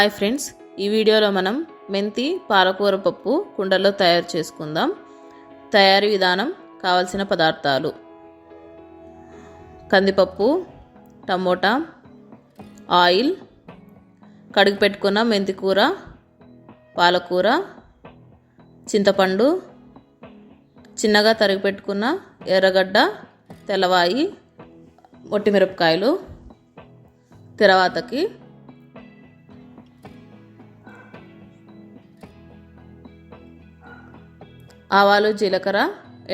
Hi friends, ఈ వీడియోలో మనం మెంతి పాలకూర పప్పు కుండలో తయారు చేసుకుందాం. తయారీ విధానం, కావలసిన పదార్థాలు: కందిపప్పు, టమోటా, ఆయిల్, కడిగి పెట్టుకున్న మెంతి కూర, పాలకూర, చింతపండు, చిన్నగా తరిగి పెట్టుకున్న ఎర్రగడ్డ, తెల్లవాయి, ఒట్టిమిరపకాయలు. తర్వాతకి ఆవాలు, జీలకర్ర,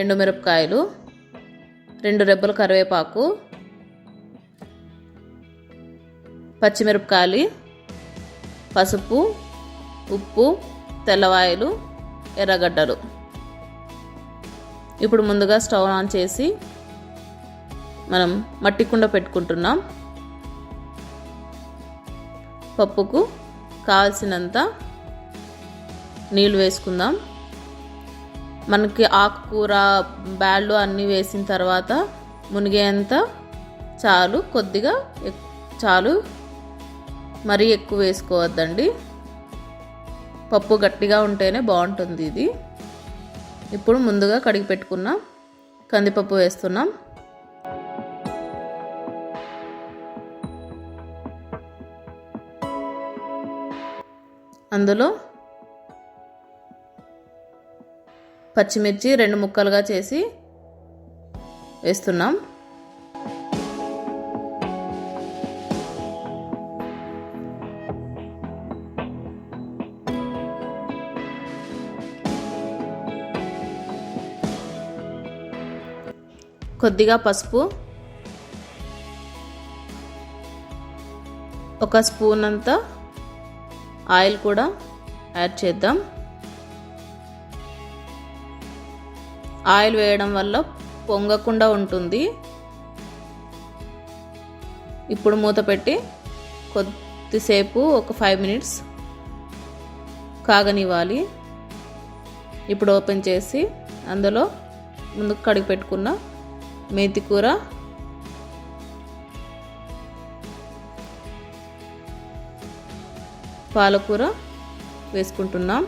ఎండుమిరపకాయలు, 2 రెబ్బల కరివేపాకు, పచ్చిమిరపకాయలు, పసుపు, ఉప్పు, తెల్లవాయలు, ఎర్రగడ్డలు. ఇప్పుడు ముందుగా స్టవ్ ఆన్ చేసి మనం మట్టి కుండ పెట్టుకుంటున్నాం. పప్పుకు కావాల్సినంత నీళ్ళు వేసుకుందాం. మనకి ఆకుకూర బ్యాళ్ళు అన్నీ వేసిన తర్వాత మునిగేంత చాలు, కొద్దిగా చాలు, మరీ ఎక్కువ వేసుకోవద్దండి. పప్పు గట్టిగా ఉంటేనే బాగుంటుంది ఇది. ఇప్పుడు ముందుగా కడిగి పెట్టుకున్న కందిపప్పు వేస్తున్నాం. అందులో పచ్చిమిర్చి 2 ముక్కలుగా చేసి వేస్తున్నాం. కొద్దిగా పసుపు, 1 స్పూన్ అంతా ఆయిల్ కూడా యాడ్ చేద్దాం. ఆయిల్ వేయడం వల్ల పొంగకుండా ఉంటుంది. ఇప్పుడు మూత పెట్టి కొద్దిసేపు ఒక 5 మినిట్స్ కాగనివ్వాలి. ఇప్పుడు ఓపెన్ చేసి అందులో ముందుకు కడిగి పెట్టుకున్న మెంతి కూర, పాలకూర వేసుకుంటున్నాం.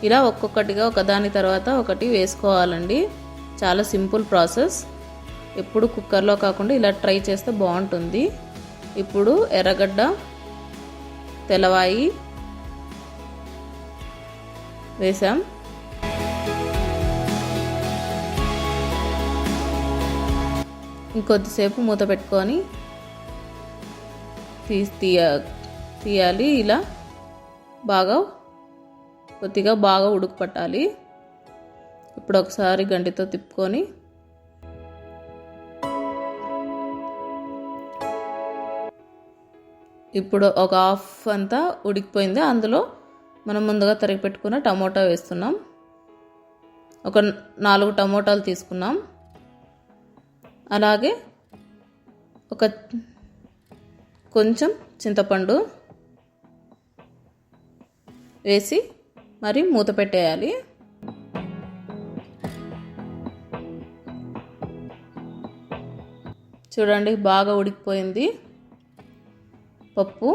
ఇలా ఒక్కొక్కటిగా ఒకదాని తర్వాత ఒకటి వేసుకోవాలండి. చాలా సింపుల్ ప్రాసెస్. ఎప్పుడు కుక్కర్లో కాకుండా ఇలా ట్రై చేస్తే బాగుంటుంది. ఇప్పుడు ఎర్రగడ్డ, తెల్లవాయి వేసాం. ఇంకొద్దిసేపు మూత పెట్టుకొని తీయాలి. ఇలా కొద్దిగా బాగా ఉడుకు పట్టాలి. ఇప్పుడు ఒకసారి గంటితో తిప్పుకొని ఇప్పుడు ఒక హాఫ్ అంతా ఉడికిపోయింది. అందులో మనం ముందుగా తరిగి పెట్టుకున్న టమోటా వేస్తున్నాం. ఒక 4 టమోటాలు తీసుకున్నాం. అలాగే కొంచెం చింతపండు వేసి మరి మూత పెట్టేయాలి. చూడండి, బాగా ఉడికిపోయింది పప్పు.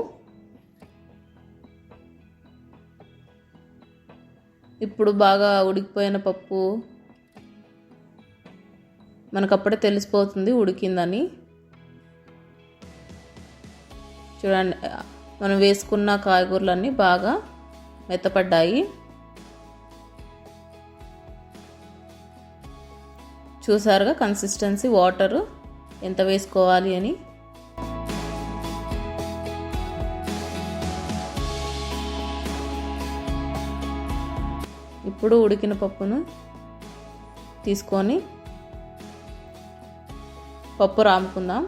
ఇప్పుడు బాగా ఉడికిపోయిన పప్పు మనకప్పుడే తెలిసిపోతుంది ఉడికిందని. చూడండి, మనం వేసుకున్న కాయగూరలన్నీ బాగా మెత్తపడ్డాయి. చూసారుగా కన్సిస్టెన్సీ, వాటర్ ఎంత వేసుకోవాలి అని. ఇప్పుడు ఉడికిన పప్పును తీసుకొని పప్పు రాముకుందాం.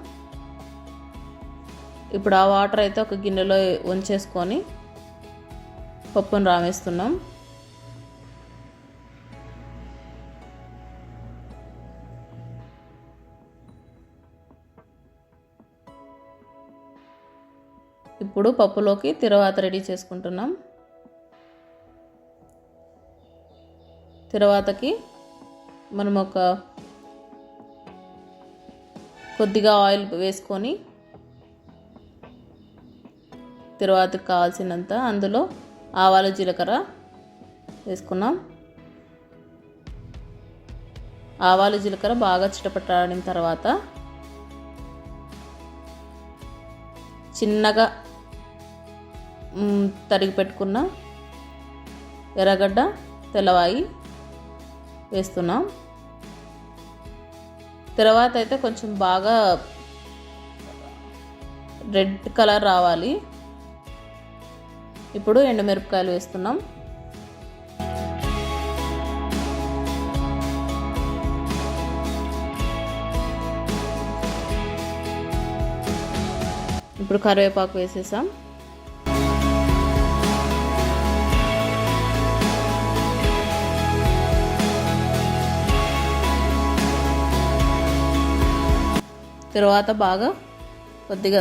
ఇప్పుడు ఆ వాటర్ అయితే ఒక గిన్నెలో వంచేసుకొని పప్పును రామేస్తున్నాం. ఇప్పుడు పప్పులోకి తిరవాత రెడీ చేసుకుంటున్నాం. తిరవాతకి మనం ఒక కొద్దిగా ఆయిల్ వేసుకొని తర్వాతకి కావాల్సినంత అందులో ఆవాలు జీలకర్ర వేసుకున్నాం. ఆవాలు జీలకర్ర బాగా చిటపట్లాడిన తర్వాత చిన్నగా తరిగి పెట్టుకున్న ఎర్రగడ్డ తెల్లవాయి వేస్తున్నాం. తర్వాత అయితే కొంచెం బాగా రెడ్ కలర్ రావాలి. ఇప్పుడు ఎండుమిరపకాయలు వేస్తున్నాం. ఇప్పుడు కరివేపాకు వేసేసాం. తర్వాత బాగా కొద్దిగా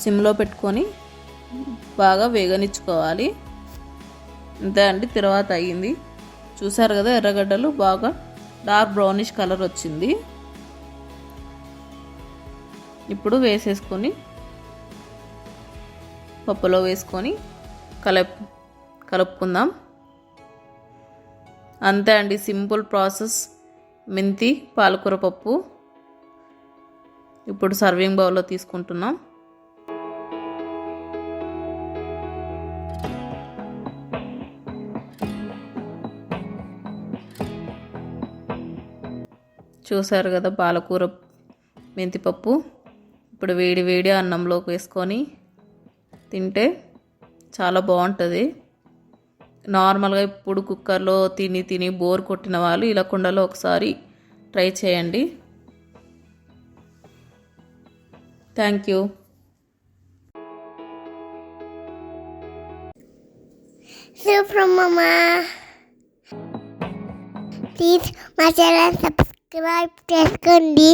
సిమ్లో పెట్టుకొని బాగా వేగనిచ్చుకోవాలి. అంతే అండి, తర్వాత అయ్యింది. చూసారు కదా, ఎర్రగడ్డలు బాగా డార్క్ బ్రౌనిష్ కలర్ వచ్చింది. ఇప్పుడు వేసేసుకొని పప్పులో వేసుకొని కలుపుకుందాం. అంతే అండి, సింపుల్ ప్రాసెస్ మెంతి పాలకూర పప్పు. ఇప్పుడు సర్వింగ్ బౌల్లో తీసుకుంటున్నాం. చూసారు కదా పాలకూర మెంతిపప్పు. ఇప్పుడు వేడి వేడి అన్నంలోకి వేసుకొని తింటే చాలా బాగుంటుంది. నార్మల్గా ఇప్పుడు కుక్కర్లో తిని బోర్ కొట్టిన వాళ్ళు ఇలా కుండలో ఒకసారి ట్రై చేయండి. Thank you. From Mama. Please, my channel subscribe చేసుకోండి.